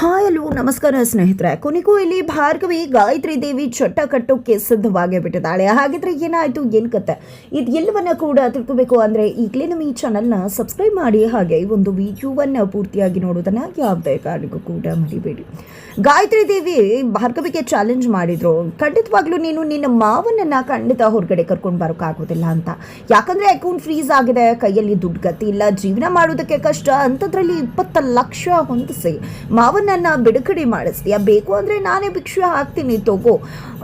Hi hello ನಮಸ್ಕಾರ ಸ್ನೇಹಿತರೆ. ಕೊನೆಗೂ ಇಲ್ಲಿ ಭಾರ್ಗವಿ ಗಾಯತ್ರಿ ದೇವಿ ಚಟ್ಟ ಕಟ್ಟೋಕ್ಕೆ ಸಿದ್ಧವಾಗಿ ಬಿಟ್ಟಿದ್ದಾಳೆ. ಹಾಗಿದ್ರೆ ಏನಾಯ್ತು, ಏನು ಕತೆ, ಇದು ಎಲ್ಲವನ್ನ ಕೂಡ ತಿಳ್ಕೋಬೇಕು ಅಂದರೆ ಈಗಲೇ ನಮ್ಮ ಈ ಚಾನಲ್ನ ಸಬ್ಸ್ಕ್ರೈಬ್ ಮಾಡಿ, ಹಾಗೆ ಒಂದು ವಿಡಿಯೋವನ್ನು ಪೂರ್ತಿಯಾಗಿ ನೋಡೋದನ್ನು ಯಾವುದೇ ಕಾರಣಕ್ಕೂ ಕೂಡ ಮರಿಬೇಡಿ. ಗಾಯತ್ರಿ ದೇವಿ ಭಾರ್ಗವಿಗೆ ಚಾಲೆಂಜ್ ಮಾಡಿದ್ರು, ಖಂಡಿತವಾಗ್ಲೂ ನೀನು ನಿನ್ನ ಮಾವನನ್ನು ಖಂಡಿತ ಹೊರಗಡೆ ಕರ್ಕೊಂಡು ಬರೋಕ್ಕಾಗೋದಿಲ್ಲ ಅಂತ. ಯಾಕಂದರೆ ಅಕೌಂಟ್ ಫ್ರೀಸ್ ಆಗಿದೆ, ಕೈಯಲ್ಲಿ ದುಡ್ಡು ಗತಿ ಇಲ್ಲ, ಜೀವನ ಮಾಡೋದಕ್ಕೆ ಕಷ್ಟ, ಅಂಥದ್ರಲ್ಲಿ 20 ಲಕ್ಷ ಹೊಂದಿಸಿ ಮಾವನನ್ನ ಬಿಡುಗಡೆ ಮಾಡಿಸ್ತೀಯ, ಬೇಕು ಅಂದರೆ ನಾನೇ ಭಿಕ್ಷೆ ಹಾಕ್ತೀನಿ ತಗೋ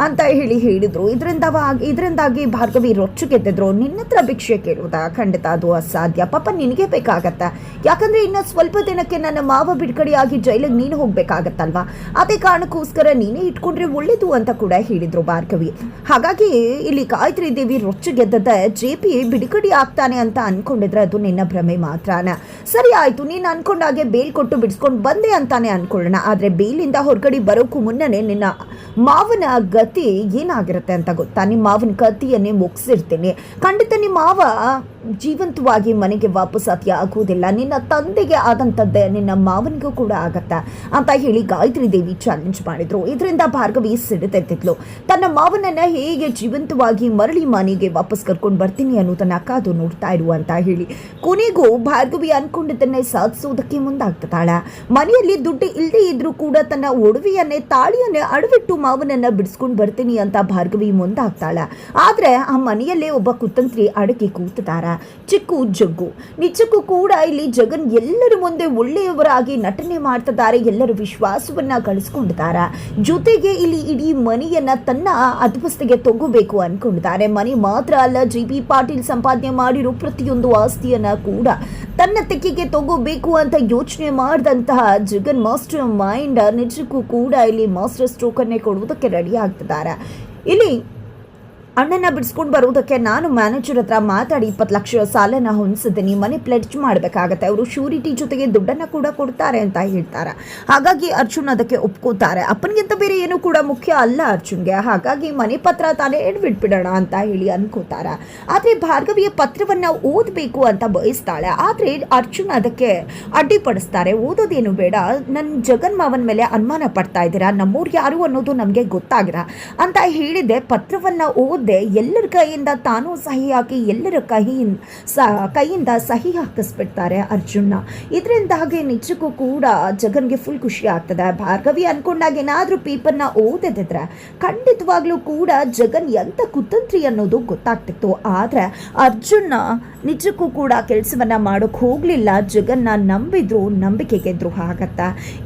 ಅಂತ ಹೇಳಿದ್ರು. ಇದರಿಂದಾಗಿ ಭಾರ್ಗವಿ ರೊಚ್ಚುಗೆದ್ದಿದ್ರು. ನಿನ್ನ ಹತ್ರ ಭಿಕ್ಷೆ ಕೇಳುವುದಾ? ಖಂಡಿತ ಅದು ಅಸಾಧ್ಯ. ಪಾಪ ನಿನಗೆ ಬೇಕಾಗತ್ತಾ? ಯಾಕಂದರೆ ಇನ್ನು ಸ್ವಲ್ಪ ದಿನಕ್ಕೆ ನನ್ನ ಮಾವ ಬಿಡುಗಡೆಯಾಗಿ ಜೈಲಿಗೆ ನೀನು ಹೋಗ್ಬೇಕಾಗತ್ತಲ್ವಾ, ಅದೇ ಕಾರಣಕ್ಕೋಸ್ಕರ ನೀನೇ ಇಟ್ಕೊಂಡ್ರೆ ಒಳ್ಳೇದು ಅಂತ ಕೂಡ ಹೇಳಿದ್ರು ಭಾರ್ಗವಿ. ಹಾಗಾಗಿ ಇಲ್ಲಿ ಗಾಯತ್ರಿ ದೇವಿ ರೊಚ್ಚುಗೆದ್ದದ JP ಬಿಡುಗಡೆ ಆಗ್ತಾನೆ ಅಂತ ಅನ್ಕೊಂಡಿದ್ರೆ ಅದು ನಿನ್ನ ಭ್ರಮೆ ಮಾತ್ರನ. ಸರಿ ಆಯ್ತು, ನೀನು ಅನ್ಕೊಂಡಾಗೆ ಬೇಲ್ ಕೊಟ್ಟು ಬಿಡಿಸ್ಕೊಂಡು ಬಂದೆ ಅಂತಾನೆ ಅನ್ಕೊಳ್ಳೋಣ. ಆದರೆ ಬೇಲಿಂದ ಹೊರಗಡೆ ಬರೋಕ್ಕೂ ಮುನ್ನನೇ ನಿನ್ನ ಮಾವನ ಗತಿ ಏನಾಗಿರುತ್ತೆ ಅಂತ ಗೊತ್ತಾ? ನಿಮ್ಮ ಮಾವನ ಕತಿಯನ್ನೇ ಮುಗಿಸಿರ್ತೀನಿ. ಖಂಡಿತ ನಿಮ್ಮ ಮಾವ ಜೀವಂತವಾಗಿ ಮನೆಗೆ ವಾಪಸ್ ಆಗೋದಿಲ್ಲ. ನಿನ್ನ ತಂದೆಗೆ ಆದಂಥದ್ದೇ ನಿನ್ನ ಮಾವನಿಗೂ ಕೂಡ ಆಗತ್ತ ಅಂತ ಹೇಳಿ ಗಾಯತ್ರಿ ದೇವಿ ಚಾಲೆಂಜ್ ಮಾಡಿದ್ರು. ಇದರಿಂದ ಭಾರ್ಗವಿ ಸಿಡಿತೆತ್ತಿದ್ಲು. ತನ್ನ ಮಾವನನ್ನ ಹೇಗೆ ಜೀವಂತವಾಗಿ ಮರಳಿ ಮನೆಗೆ ವಾಪಸ್ ಕರ್ಕೊಂಡು ಬರ್ತೀನಿ ಅನ್ನೋದನ್ನ ಕಾದು ನೋಡ್ತಾ ಇರು ಅಂತ ಹೇಳಿ ಕೊನೆಗೂ ಭಾರ್ಗವಿ ಅನ್ಕೊಂಡಿದ್ದನ್ನೇ ಸಾಧಿಸೋದಕ್ಕೆ ಮುಂದಾಗ್ತಾಳ. ಮನೆಯಲ್ಲಿ ದುಡ್ಡು ಇಲ್ಲದೆ ಇದ್ರೂ ಕೂಡ ತನ್ನ ಒಡವೆಯನ್ನೇ ತಾಳಿಯನ್ನೇ ಅಡವಿಟ್ಟು ಮಾವನನ್ನ ಬಿಡಿಸ್ಕೊಂಡು ಬರ್ತೀನಿ ಅಂತ ಭಾರ್ಗವಿ ಮುಂದಾಗ್ತಾಳ. ಆದ್ರೆ ಆ ಮನೆಯಲ್ಲೇ ಒಬ್ಬ ಕುತಂತ್ರಿ ಅಡಗಿ ಕೂತಾರ, ಚಿಕ್ಕು ಜಗ್ಗು. ನಿಜಕ್ಕೂ ಕೂಡ ಇಲ್ಲಿ ಜಗನ್ ಎಲ್ಲರ ಮುಂದೆ ಒಳ್ಳೆಯವರಾಗಿ ನಟನೆ ಮಾಡ್ತಿದ್ದಾರೆ, ಎಲ್ಲರ ವಿಶ್ವಾಸವನ್ನ ಗಳಿಸ್ಕೊಂಡಿದ್ದಾರೆ. ಜೊತೆಗೆ ಇಲ್ಲಿ ಇಡೀ ಮನೆಯನ್ನ ತನ್ನ ಅಧವಸ್ಥೆಗೆ ತಗೋಬೇಕು ಅನ್ಕೊಂಡಿದ್ದಾರೆ. ಮನೆ ಮಾತ್ರ ಅಲ್ಲ, JP ಪಾಟೀಲ್ ಸಂಪಾದನೆ ಮಾಡಿರೋ ಪ್ರತಿಯೊಂದು ಆಸ್ತಿಯನ್ನ ಕೂಡ ತನ್ನ ತೆಕ್ಕೆಗೆ ತಗೋಬೇಕು ಅಂತ ಯೋಚನೆ ಮಾಡಿದಂತಹ ಜಗನ್ ಮಾಸ್ಟರ್ ಮೈಂಡ್ ನಿಜಕ್ಕೂ ಕೂಡ ಇಲ್ಲಿ ಮಾಸ್ಟರ್ ಸ್ಟ್ರೋಕ್ ಅನ್ನೇ ಕೊಡುವುದಕ್ಕೆ ರೆಡಿ ಆಗ್ತಿದ್ದಾರೆ. ಇಲ್ಲಿ ಅಣ್ಣನ ಬಿಡಿಸ್ಕೊಂಡು ಬರೋದಕ್ಕೆ ನಾನು ಮ್ಯಾನೇಜರ್ ಹತ್ರ ಮಾತಾಡಿ 20 ಲಕ್ಷ ಸಾಲನ ಹೊಂದಿಸಿದ್ದೀನಿ, ಮನೆ ಪ್ಲೆಡ್ಜ್ ಮಾಡಬೇಕಾಗತ್ತೆ, ಅವರು ಶ್ಯೂರಿಟಿ ಜೊತೆಗೆ ದುಡ್ಡನ್ನು ಕೂಡ ಕೊಡ್ತಾರೆ ಅಂತ ಹೇಳ್ತಾರೆ. ಹಾಗಾಗಿ ಅರ್ಜುನ್ ಅದಕ್ಕೆ ಒಪ್ಕೋತಾರೆ. ಅಪ್ಪನಿಗಿಂತ ಬೇರೆ ಏನೂ ಕೂಡ ಮುಖ್ಯ ಅಲ್ಲ ಅರ್ಜುನ್ಗೆ, ಹಾಗಾಗಿ ಮನೆ ಪತ್ರ ತಾನೇ ಬಿಟ್ಬಿಡೋಣ ಅಂತ ಹೇಳಿ ಅನ್ಕೋತಾರೆ. ಆದರೆ ಭಾರ್ಗವಿಯ ಪತ್ರವನ್ನು ಓದಬೇಕು ಅಂತ ಬಯಸ್ತಾಳೆ. ಆದರೆ ಅರ್ಜುನ್ ಅದಕ್ಕೆ ಅಡ್ಡಿಪಡಿಸ್ತಾರೆ. ಓದೋದೇನು ಬೇಡ, ನನ್ನ ಜಗನ್ ಮಾವನ ಮೇಲೆ ಅನುಮಾನ ಪಡ್ತಾ ಇದ್ದೀರಾ, ನಮ್ಮವ್ರು ಯಾರು ಅನ್ನೋದು ನಮಗೆ ಗೊತ್ತಾಗಿರ ಅಂತ ಹೇಳಿದೆ. ಪತ್ರವನ್ನು ಎಲ್ಲರ ಕೈಯಿಂದ ತಾನು ಸಹಿ ಹಾಕಿ ಎಲ್ಲರ ಕೈಯಿಂದ ಸಹಿ ಹಾಕಿಸ್ಬಿಡ್ತಾರೆ ಅರ್ಜುನ್ನ. ಇದರಿಂದಾಗಿ ನಿಜಕ್ಕೂ ಕೂಡ ಜಗನ್ಗೆ ಫುಲ್ ಖುಷಿ ಆಗ್ತದೆ. ಭಾರ್ಗವಿ ಅನ್ಕೊಂಡಾಗ ಏನಾದರೂ ಪೇಪರ್ನ ಓದಿದ್ರೆ ಖಂಡಿತವಾಗ್ಲೂ ಕೂಡ ಜಗನ್ ಎಂತ ಕುತಂತ್ರಿ ಅನ್ನೋದು ಗೊತ್ತಾಗ್ತಿತ್ತು. ಆದರೆ ಅರ್ಜುನ್ನ ನಿಜಕ್ಕೂ ಕೂಡ ಕೆಲಸವನ್ನ ಮಾಡೋಕೆ ಹೋಗಲಿಲ್ಲ. ಜಗನ್ನ ನಂಬಿದ್ರು, ನಂಬಿಕೆಗೆ ದ್ರೋಹ ಆಗತ್ತ.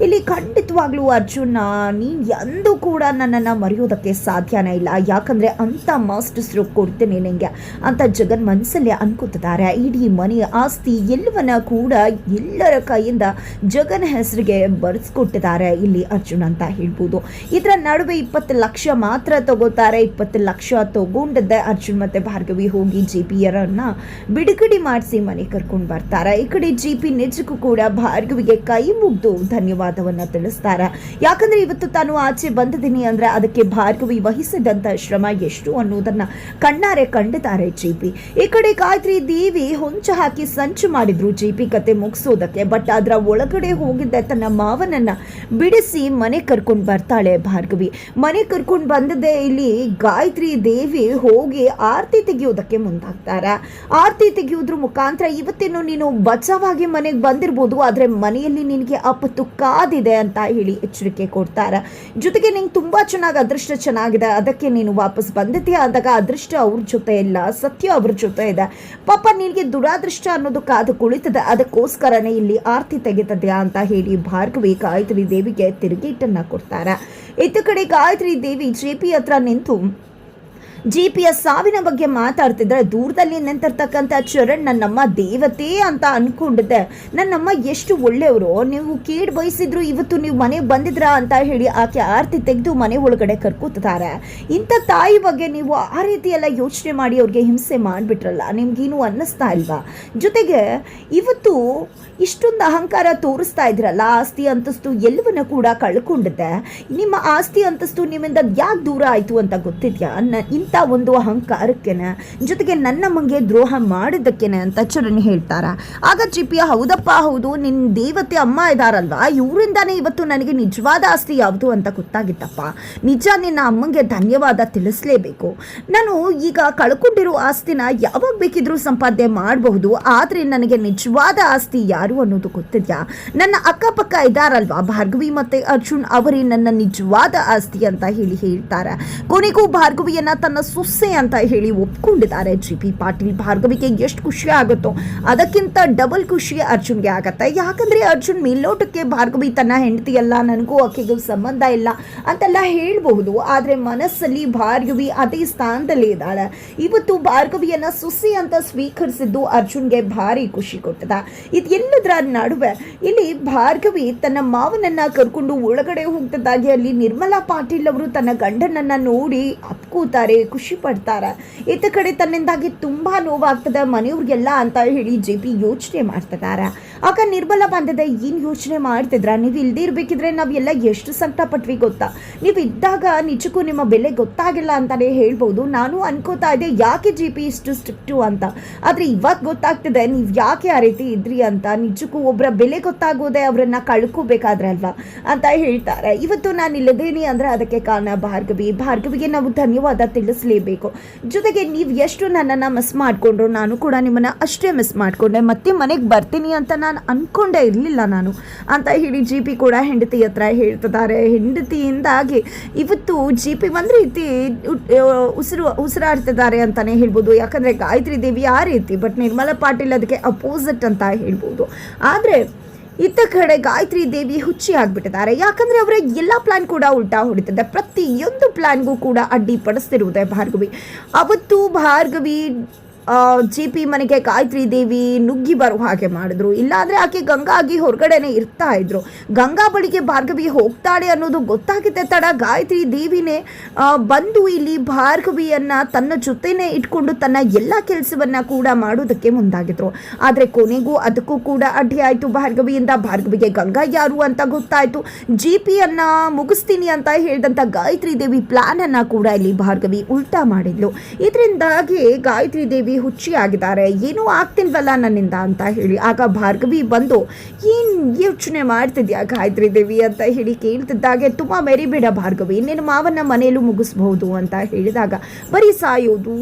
ಇಲ್ಲಿ ಖಂಡಿತವಾಗ್ಲೂ ಅರ್ಜುನ್ನ ನೀನು ಎಂದೂ ಕೂಡ ನನ್ನನ್ನು ಮರೆಯೋದಕ್ಕೆ ಸಾಧ್ಯನೇ ಇಲ್ಲ, ಯಾಕಂದರೆ ಅಂತ ಮಾಸ್ಟರ್ ಸ್ಟ್ರೋಕ್ ಕೊಡ್ತೇನೆ ನಿಂಗೆ ಅಂತ ಜಗನ್ ಮನಸ್ಸಲ್ಲೇ ಅನ್ಕೋತಿದ್ದಾರೆ. ಇಡೀ ಮನೆ ಆಸ್ತಿ ಎಲ್ಲವನ್ನ ಕೂಡ ಎಲ್ಲರ ಕೈಯಿಂದ ಜಗನ್ ಹೆಸರಿಗೆ ಬರೆಸ್ಕೊಟ್ಟಿದ್ದಾರೆ ಇಲ್ಲಿ ಅರ್ಜುನ್ ಅಂತ ಹೇಳ್ಬೋದು. ಇದರ ನಡುವೆ 20 ಲಕ್ಷ ಮಾತ್ರ ತಗೋತಾರೆ. 20 ಲಕ್ಷ ತಗೊಂಡದ್ದೆ ಅರ್ಜುನ್ ಮತ್ತೆ ಭಾರ್ಗವಿ ಹೋಗಿ JPಯರನ್ನ ಬಿಡುಗಡೆ ಮಾಡಿಸಿ ಮನೆ ಕರ್ಕೊಂಡು ಬರ್ತಾರೆ. ಈ ಕಡೆ JP ನಿಜಕ್ಕೂ ಕೂಡ ಭಾರ್ಗವಿಗೆ ಕೈ ಮುಗ್ದು ಧನ್ಯವಾದವನ್ನ ತಿಳಿಸ್ತಾರೆ. ಯಾಕಂದ್ರೆ ಇವತ್ತು ತಾನು ಆಚೆ ಬಂದಿದ್ದೀನಿ ಅಂದ್ರೆ ಅದಕ್ಕೆ ಭಾರ್ಗವಿ ವಹಿಸಿದಂತ ಶ್ರಮ ಎಷ್ಟು ಅನ್ನೋದನ್ನ ಕಣ್ಣಾರೆ ಕಂಡಿದ್ದಾರೆ JP. ಈ ಕಡೆ ಗಾಯತ್ರಿ ದೇವಿ ಹೊಂಚ ಹಾಕಿ ಸಂಚು ಮಾಡಿದ್ರು JP ಕತೆ ಮುಗಿಸೋದಕ್ಕೆ. ಬಟ್ ಅದರ ಒಳಗಡೆ ಹೋಗಿದ್ದ ತನ್ನ ಮಾವನನ್ನ ಬಿಡಿಸಿ ಮನೆ ಕರ್ಕೊಂಡು ಬರ್ತಾಳೆ ಭಾರ್ಗವಿ. ಮನೆ ಕರ್ಕೊಂಡು ಬಂದದ್ದೇ ಇಲ್ಲಿ ಗಾಯತ್ರಿ ದೇವಿ ಹೋಗಿ ಆರತಿ ತೆಗೆಯೋದಕ್ಕೆ ಮುಂದಾಗ್ತಾರೆ. ಆರತಿ ತೆಗೆಯೋದ್ರ ಮುಖಾಂತರ ಇವತ್ತೇನು ನೀನು ಬಚಾವಾಗಿ ಮನೆಗೆ ಬಂದಿರ್ಬೋದು, ಆದರೆ ಮನೆಯಲ್ಲಿ ನಿನಗೆ ಆಪತ್ತು ಕಾದಿದೆ ಅಂತ ಹೇಳಿ ಎಚ್ಚರಿಕೆ ಕೊಡ್ತಾರೆ. ಜೊತೆಗೆ ನಿಂಗೆ ತುಂಬಾ ಚೆನ್ನಾಗಿ ಅದೃಷ್ಟ ಚೆನ್ನಾಗಿದೆ, ಅದಕ್ಕೆ ನೀನು ವಾಪಸ್ ಬಂದಿದ್ದೀಯ ಅಂದಾಗ ಅದೃಷ್ಟ ಅವ್ರ ಜೊತೆ ಇಲ್ಲ, ಸತ್ಯ ಅವ್ರ ಜೊತೆ ಇದೆ. ಪಾಪ ನಿನಗೆ ದುರಾದೃಷ್ಟ ಅನ್ನೋದು ಕಾದು ಕುಳಿತದೆ, ಅದಕ್ಕೋಸ್ಕರನೇ ಇಲ್ಲಿ ಆರತಿ ತೆಗೆತದ್ಯಾ ಅಂತ ಹೇಳಿ ಭಾರ್ಗವಿ ಗಾಯತ್ರಿ ದೇವಿಗೆ ತಿರುಗೇಟನ್ನ ಕೊಡ್ತಾರೆ. ಇತ್ತ ಕಡೆ ಗಾಯತ್ರಿ ದೇವಿ JP ಹತ್ರ ನಿಂತು JPಯ ಸಾವಿನ ಬಗ್ಗೆ ಮಾತಾಡ್ತಿದ್ರೆ ದೂರದಲ್ಲಿ ನಿಂತಿರ್ತಕ್ಕಂಥ ಚರಣ್ ನನ್ನಮ್ಮ ದೇವತೆ ಅಂತ ಅನ್ಕೊಂಡಿದ್ದೆ, ನನ್ನಮ್ಮ ಎಷ್ಟು ಒಳ್ಳೆಯವರು, ನೀವು ಕೇಡ್ ಬಯಸಿದ್ರು ಇವತ್ತು ನೀವು ಮನೆಗೆ ಬಂದಿದ್ರ ಅಂತ ಹೇಳಿ ಆಕೆ ಆರತಿ ತೆಗೆದು ಮನೆ ಒಳಗಡೆ ಕರ್ಕೋತಿದ್ದಾರೆ. ಇಂಥ ತಾಯಿ ಬಗ್ಗೆ ನೀವು ಆ ರೀತಿಯೆಲ್ಲ ಯೋಚನೆ ಮಾಡಿ ಅವ್ರಿಗೆ ಹಿಂಸೆ ಮಾಡಿಬಿಟ್ರಲ್ಲ, ನಿಮ್ಗೇನು ಅನ್ನಿಸ್ತಾ ಇಲ್ವಾ? ಜೊತೆಗೆ ಇವತ್ತು ಇಷ್ಟೊಂದು ಅಹಂಕಾರ ತೋರಿಸ್ತಾ ಇದ್ರಲ್ಲ, ಆಸ್ತಿ ಅಂತಸ್ತು ಎಲ್ಲವನ್ನ ಕೂಡ ಕಳ್ಕೊಂಡಿದ್ದೆ, ನಿಮ್ಮ ಆಸ್ತಿ ಅಂತಸ್ತು ನಿಮ್ಮಿಂದ ಯಾಕೆ ದೂರ ಆಯಿತು ಅಂತ ಗೊತ್ತಿದ್ಯಾ? ಇಂಥ ಒಂದು ಅಹಂಕಾರಕ್ಕೇನೆ, ಜೊತೆಗೆ ನನ್ನಮ್ಮಗೆ ದ್ರೋಹ ಮಾಡಿದ್ದಕ್ಕೇನೆ ಅಂತ ಚರಣ್ ಹೇಳ್ತಾರ. ಆಗ ಜಿಪಿ ಹೌದಪ್ಪ ಹೌದು, ನಿನ್ನ ದೇವತೆ ಅಮ್ಮ ಇದಾರಲ್ವಾ, ಇವರಿಂದಾನೇ ಇವತ್ತು ನನಗೆ ನಿಜವಾದ ಆಸ್ತಿ ಯಾವುದು ಅಂತ ಗೊತ್ತಾಗಿತ್ತಪ್ಪ. ನಿಜ, ನಿನ್ನ ಅಮ್ಮಂಗೆ ಧನ್ಯವಾದ ತಿಳಿಸ್ಲೇಬೇಕು. ನಾನು ಈಗ ಕಳ್ಕೊಂಡಿರೋ ಆಸ್ತಿನ ಯಾವಾಗ ಬೇಕಿದ್ರೂ ಸಂಪಾದನೆ ಮಾಡಬಹುದು, ಆದರೆ ನನಗೆ ನಿಜವಾದ ಆಸ್ತಿ ಯಾರು ಅನ್ನೋದು ಗೊತ್ತಿದ್ಯಾ? ನನ್ನ ಅಕ್ಕಪಕ್ಕ ಇದಾರಲ್ವಾ ಭಾರ್ಗವಿ ಮತ್ತೆ ಅರ್ಜುನ್, ಅವರೇ ನನ್ನ ನಿಜವಾದ ಆಸ್ತಿ ಅಂತ ಹೇಳ್ತಾರೆ. ಕೊನೆಗೂ ಭಾರ್ಗವಿಯನ್ನ ತನ್ನ ಸೊಸೆ ಅಂತ ಹೇಳಿ ಒಪ್ಕೊಂಡಿದ್ದಾರೆ ಜಿಪಿ ಪಾಟೀಲ್. ಭಾರ್ಗವಿಗೆ ಎಷ್ಟು ಖುಷಿ ಆಗುತ್ತೋ ಅದಕ್ಕಿಂತ ಡಬಲ್ ಖುಷಿ ಅರ್ಜುನ್ಗೆ ಆಗತ್ತೆ. ಯಾಕಂದ್ರೆ ಅರ್ಜುನ್ ಮೇಲ್ನೋಟಕ್ಕೆ ಭಾರ್ಗವಿ ತನ್ನ ಹೆಂಡತಿ ಅಲ್ಲ, ನನಗೂ ಆಕೆಗೂ ಸಂಬಂಧ ಇಲ್ಲ ಅಂತೆಲ್ಲ ಹೇಳ್ಬಹುದು, ಆದ್ರೆ ಮನಸ್ಸಲ್ಲಿ ಭಾರ್ಗವಿ ಅದೇ ಸ್ಥಾನದಲ್ಲಿ ಇದ್ದಾಳೆ. ಇವತ್ತು ಭಾರ್ಗವಿಯನ್ನ ಸೊಸೆ ಅಂತ ಸ್ವೀಕರಿಸಿದ್ದು ಅರ್ಜುನ್ಗೆ ಭಾರಿ ಖುಷಿ ಕೊಟ್ಟದ. ಇದೆಲ್ಲದರ ನಡುವೆ ಇಲ್ಲಿ ಭಾರ್ಗವಿ ತನ್ನ ಮಾವನನ್ನ ಕರ್ಕೊಂಡು ಒಳಗಡೆ ಹೋಗ್ತದಾಗಿ ಅಲ್ಲಿ ನಿರ್ಮಲಾ ಪಾಟೀಲ್ ಅವರು ತನ್ನ ಗಂಡನನ್ನ ನೋಡಿ ಅಪ್ಕೋತಾರೆ, ಖುಷಿ ಪಡ್ತಾರೆ. ಇತ್ತ ಕಡೆ ತನ್ನಿಂದಾಗಿ ತುಂಬಾ ನೋವಾಗ್ತದೆ ಮನೆಯವ್ರಿಗೆಲ್ಲ ಅಂತ ಹೇಳಿ ಜೆಪಿ ಯೋಚನೆ ಮಾಡ್ತಿದ್ದಾರೆ. ಆಗ ನಿರ್ಮಲಾ ಬಂದಿದೆ, ಏನ್ ಯೋಚನೆ ಮಾಡ್ತಿದ್ರ, ನೀವು ಇಲ್ದೇ ಇರ್ಬೇಕಿದ್ರೆ ನಾವೆಲ್ಲ ಎಷ್ಟು ಸಂಕಟ ಪಟ್ವಿ ಗೊತ್ತಾ, ನೀವು ಇದ್ದಾಗ ನಿಜಕ್ಕೂ ನಿಮ್ಮ ಬೆಲೆ ಗೊತ್ತಾಗಿಲ್ಲ ಅಂತಾನೆ ಹೇಳ್ಬೋದು. ನಾನು ಅನ್ಕೋತಾ ಇದ್ದೆ ಯಾಕೆ ಜಿಪಿ ಇಷ್ಟು ಸ್ಟ್ರಿಕ್ಟು ಅಂತ, ಆದ್ರೆ ಇವಾಗ ಗೊತ್ತಾಗ್ತಿದೆ ನೀವು ಯಾಕೆ ಆ ರೀತಿ ಇದ್ರಿ ಅಂತ. ನಿಜಕ್ಕೂ ಒಬ್ಬರ ಬೆಲೆ ಗೊತ್ತಾಗೋದೆ ಅವರನ್ನ ಕಳ್ಕೋಬೇಕಾದ್ರೆ ಅಲ್ವಾ ಅಂತ ಹೇಳ್ತಾರೆ. ಇವತ್ತು ನಾನು ಇಲ್ಲದೇನಿ ಅಂದ್ರೆ ಅದಕ್ಕೆ ಕಾರಣ ಭಾರ್ಗವಿಗೆ ನಾವು ಧನ್ಯವಾದ ತಿಳಿಸ್ಲೇಬೇಕು. ಜೊತೆಗೆ ನೀವು ಎಷ್ಟು ನನ್ನನ್ನ ಮಿಸ್ ಮಾಡ್ಕೊಂಡ್ರು, ನಾನು ಕೂಡ ನಿಮ್ಮನ್ನ ಅಷ್ಟೇ ಮಿಸ್ ಮಾಡ್ಕೊಂಡೆ, ಮತ್ತೆ ಮನೆಗೆ ಬರ್ತೀನಿ ಅಂತ ನಾನು ಅನ್ಕೊಂಡೇ ಇರಲಿಲ್ಲ ನಾನು ಅಂತ ಹೇಳಿ ಜಿಪಿ ಕೂಡ ಹೆಂಡತಿ ಹತ್ರ ಹೇಳ್ತಿದ್ದಾರೆ. ಹೆಂಡತಿಯಿಂದಾಗಿ ಇವತ್ತು ಜಿಪಿ ಒಂದು ರೀತಿ ಉಸಿರಾಡ್ತಿದ್ದಾರೆ ಅಂತಾನೆ ಹೇಳ್ಬೋದು. ಯಾಕಂದ್ರೆ ಗಾಯತ್ರಿ ದೇವಿ ಆ ರೀತಿ, ಬಟ್ ನಿರ್ಮಲಾ ಪಾಟೀಲ್ ಅದಕ್ಕೆ ಅಪೋಸಿಟ್ ಅಂತ ಹೇಳ್ಬೋದು. ಆದ್ರೆ ಇತ್ತ ಕಡೆ ಗಾಯತ್ರಿ ದೇವಿ ಹುಚ್ಚಿ ಆಗ್ಬಿಟ್ಟಿದ್ದಾರೆ. ಯಾಕಂದ್ರೆ ಅವರ ಎಲ್ಲ ಪ್ಲಾನ್ ಕೂಡ ಉಲ್ಟಾ ಹೊಡಿತಿದೆ, ಪ್ರತಿಯೊಂದು ಪ್ಲಾನ್ಗೂ ಕೂಡ ಅಡ್ಡಿಪಡಿಸ್ತಿರುವುದೇ ಭಾರ್ಗವಿ. ಅವತ್ತು ಭಾರ್ಗವಿ ಜಿಪಿ ಮನೆಗೆ ಗಾಯತ್ರಿ ದೇವಿ ನುಗ್ಗಿ ಬರೋ ಹಾಗೆ ಮಾಡಿದ್ರು, ಇಲ್ಲಾಂದ್ರೆ ಆಕೆ ಗಂಗಾ ಆಗಿ ಹೊರಗಡೆನೆ ಇರ್ತಾ ಇದ್ರು. ಗಂಗಾ ಬಳಿಗೆ ಭಾರ್ಗವಿ ಹೋಗ್ತಾಳೆ ಅನ್ನೋದು ಗೊತ್ತಾಗಿದೆ ತಡ ಗಾಯತ್ರಿ ದೇವಿನೇ ಬಂದು ಇಲ್ಲಿ ಭಾರ್ಗವಿಯನ್ನ ತನ್ನ ಜೊತೆನೆ ಇಟ್ಕೊಂಡು ತನ್ನ ಎಲ್ಲ ಕೆಲಸವನ್ನ ಕೂಡ ಮಾಡೋದಕ್ಕೆ ಮುಂದಾಗಿದ್ರು. ಆದ್ರೆ ಕೊನೆಗೂ ಅದಕ್ಕೂ ಕೂಡ ಅಡ್ಡಿ ಆಯ್ತು ಭಾರ್ಗವಿಯಿಂದ. ಭಾರ್ಗವಿಗೆ ಗಂಗಾ ಯಾರು ಅಂತ ಗೊತ್ತಾಯ್ತು. ಜಿಪಿಯನ್ನ ಮುಗಿಸ್ತೀನಿ ಅಂತ ಹೇಳಿದಂತ ಗಾಯತ್ರಿ ದೇವಿ ಪ್ಲಾನ್ ಅನ್ನ ಕೂಡ ಇಲ್ಲಿ ಭಾರ್ಗವಿ ಉಲ್ಟಾ ಮಾಡಿದ್ಲು. ಇದರಿಂದಾಗಿ ಗಾಯತ್ರಿ ದೇವಿ ಹುಚ್ಚಿ ಆಗಿದ್ದಾರೆ, ಏನೂ ಆಗ್ತಿಲ್ವಲ್ಲ ನನ್ನಿಂದ ಅಂತ ಹೇಳಿ. ಆಗ ಭಾರ್ಗವಿ ಬಂದು ಏನ್ ಯೋಚನೆ ಮಾಡ್ತಿದ್ಯಾ ಗಾಯತ್ರಿ ದೇವಿ ಅಂತ ಹೇಳಿ ಕೇಳ್ತಿದ್ದಾಗೆ, ತುಂಬಾ ಮೆರಿಬೇಡ ಭಾರ್ಗವಿ, ನಿನ್ನ ಮಾವನ್ನ ಮನೆಯಲ್ಲೂ ಮುಗಿಸ್ಬಹುದು ಅಂತ ಹೇಳಿದಾಗ, ಬರೀ ಸಾಯೋದು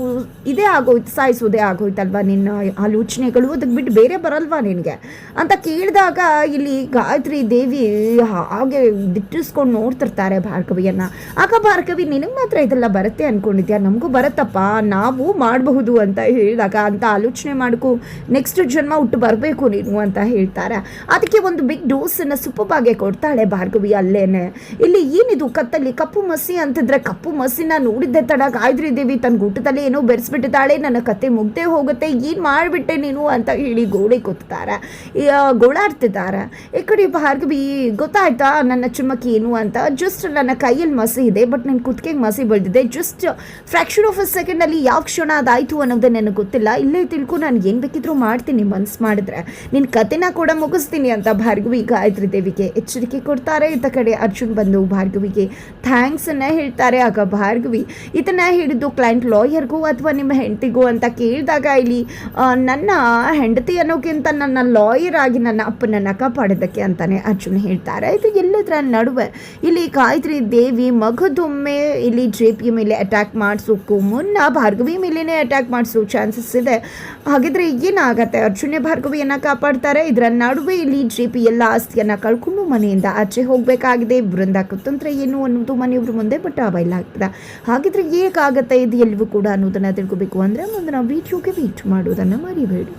ಇದೇ ಆಗೋಯ್ತು, ಸಾಯಿಸೋದೇ ಆಗೋಯ್ತಲ್ವಾ ನಿನ್ನ ಆಲೋಚನೆಗಳು, ಅದಕ್ಕೆ ಬಿಟ್ಟು ಬೇರೆ ಬರಲ್ವಾ ನಿನಗೆ ಅಂತ ಕೇಳಿದಾಗ ಇಲ್ಲಿ ಗಾಯತ್ರಿ ದೇವಿ ಹಾಗೆ ದಿಟ್ಟಿಸ್ಕೊಂಡು ನೋಡ್ತಿರ್ತಾರೆ ಭಾರ್ಗವಿಯನ್ನ. ಆಗ ಭಾರ್ಗವಿ, ನಿನಗೆ ಮಾತ್ರ ಇದೆಲ್ಲ ಬರುತ್ತೆ ಅನ್ಕೊಂಡಿದ್ಯಾ, ನಮಗೂ ಬರುತ್ತಪ್ಪ, ನಾವು ಮಾಡಬಹುದು ಅಂತ ಹೇಳಿದಾಗ, ಅಂತ ಆಲೋಚನೆ ಮಾಡ್ಕೊ, ನೆಕ್ಸ್ಟ್ ಜನ್ಮ ಹುಟ್ಟು ಬರಬೇಕು ನೀನು ಅಂತ ಹೇಳ್ತಾರೆ. ಅದಕ್ಕೆ ಒಂದು ಬಿಗ್ ಡೋಸನ್ನು ಸುಪ್ಪಬಾಗೆ ಕೊಡ್ತಾಳೆ ಭಾರ್ಗವಿ ಅಲ್ಲೇನೆ. ಇಲ್ಲಿ ಏನಿದು ಕತ್ತಲ್ಲಿ ಕಪ್ಪು ಮಸಿ ಅಂತಿದ್ರೆ, ಕಪ್ಪು ಮಸಿನ ನೋಡಿದ್ದೆ ತಡ ಗಾಯತ್ರಿ ದೇವಿ ತನ್ನ ಊಟದಲ್ಲಿ ಏನೋ ಬೆರೆಸ್ಬಿಟ್ಟಿದ್ದಾಳೆ, ನನ್ನ ಕತೆ ಮುಗ್ದೇ ಹೋಗುತ್ತೆ, ಏನು ಮಾಡಿಬಿಟ್ಟೆ ನೀನು ಅಂತ ಹೇಳಿ ಗೋಡೆ ಕೂತ್ತಾರೆ, ಗೋಳಾಡ್ತಿದ್ದಾರೆ. ಈ ಕಡೆ ಭಾರ್ಗವಿ, ಗೊತ್ತಾಯ್ತಾ ನನ್ನ ಚುಮ್ಮಕ್ಕಿ ಏನು ಅಂತ, ಜಸ್ಟ್ ನನ್ನ ಕೈಯಲ್ಲಿ ಮಸಿ ಇದೆ, ಬಟ್ ನನ್ನ ಕುತ್ತಿಗೆಗೆ ಮಸಿ ಬೆಳೆದಿದೆ, ಜಸ್ಟ್ ಫ್ರಾಕ್ಷನ್ ಆಫ್ ಅ ಸೆಕೆಂಡಲ್ಲಿ ಯಾವ ಕ್ಷಣ ಅದಾಯಿತು ಅನ್ನೋದೇ ನನಗೆ ಗೊತ್ತಿಲ್ಲ, ಇಲ್ಲೇ ತಿಳ್ಕೊ, ನಾನು ಏನು ಬೇಕಿದ್ರೂ ಮಾಡ್ತೀನಿ ಮನ್ಸು ಮಾಡಿದ್ರೆ, ನಿನ್ನ ಕತೆನ ಕೂಡ ಮುಗಿಸ್ತೀನಿ ಅಂತ ಭಾರ್ಗವಿ ಗಾಯತ್ರಿ ದೇವಿಗೆ ಎಚ್ಚರಿಕೆ ಕೊಡ್ತಾರೆ. ಇತ್ತ ಕಡೆ ಅರ್ಜುನ್ ಬಂದು ಭಾರ್ಗವಿಗೆ ಥ್ಯಾಂಕ್ಸ್ ಅನ್ನ ಹೇಳ್ತಾರೆ. ಆಗ ಭಾರ್ಗವಿ, ಇದನ್ನ ಹೇಳಿದ್ದು ಕ್ಲೈಂಟ್ ಲಾಯರ್ಗೂ ಅಥವಾ ನಿಮ್ಮ ಹೆಂಡತಿಗೂ ಅಂತ ಕೇಳಿದಾಗ, ಇಲ್ಲಿ ನನ್ನ ಹೆಂಡತಿ ಅನ್ನೋಕ್ಕಿಂತ ನನ್ನ ಲಾಯರ್ ಆಗಿ ನನ್ನ ಅಪ್ಪನನ್ನ ಕಾಪಾಡೋದಕ್ಕೆ ಅಂತಾನೆ ಅರ್ಜುನ್ ಹೇಳ್ತಾರೆ. ಇದು ಎಲ್ಲದರ ನಡುವೆ ಇಲ್ಲಿ ಗಾಯತ್ರಿ ದೇವಿ ಮಗದೊಮ್ಮೆ ಇಲ್ಲಿ ಜೆಪಿ ಮೇಲೆ ಅಟ್ಯಾಕ್ ಮಾಡಿಸೋಕ್ಕೂ ಮುನ್ನ ಭಾರ್ಗವಿ ಮೇಲೇನೆ ಅಟ್ಯಾಕ್ ಮಾಡಿಸೋ ಚಾನ್ಸಸ್ ಇದೆ. ಹಾಗಿದ್ರೆ ಏನಾಗತ್ತೆ, ಅರ್ಜುನೇ ಭಾರ್ಗವಿಯನ್ನ ಕಾಪಾಡ್ತಾರೆ. ಇದರ ನಡುವೆ ಇಲ್ಲಿ ಜೆಪಿ ಎಲ್ಲ ಆಸ್ತಿಯನ್ನ ಕಳ್ಕೊಂಡು ಮನೆಯಿಂದ ಆಚೆ ಹೋಗಬೇಕಾಗಿದೆ. ಬೃಂದ ಕುತಂತ್ರ ಏನು ಅನ್ನೋದು ಮನೆಯವ್ರ ಮುಂದೆ ಬಟ್ ಬಯಲಾಗ್ತದೆ. ಹಾಗಿದ್ರೆ ಹೇಗಾಗತ್ತೆ ಇದು ಎಲ್ಲವೂ ಕೂಡ ಅನ್ನೋದನ್ನ ತಿಳ್ಕೋಬೇಕು ಅಂದ್ರೆ ಮುಂದಿನ ವಿಡಿಯೋಗೆ ವೇಟ್ ಮಾಡೋದನ್ನ ಮರಿಬೇಡಿ.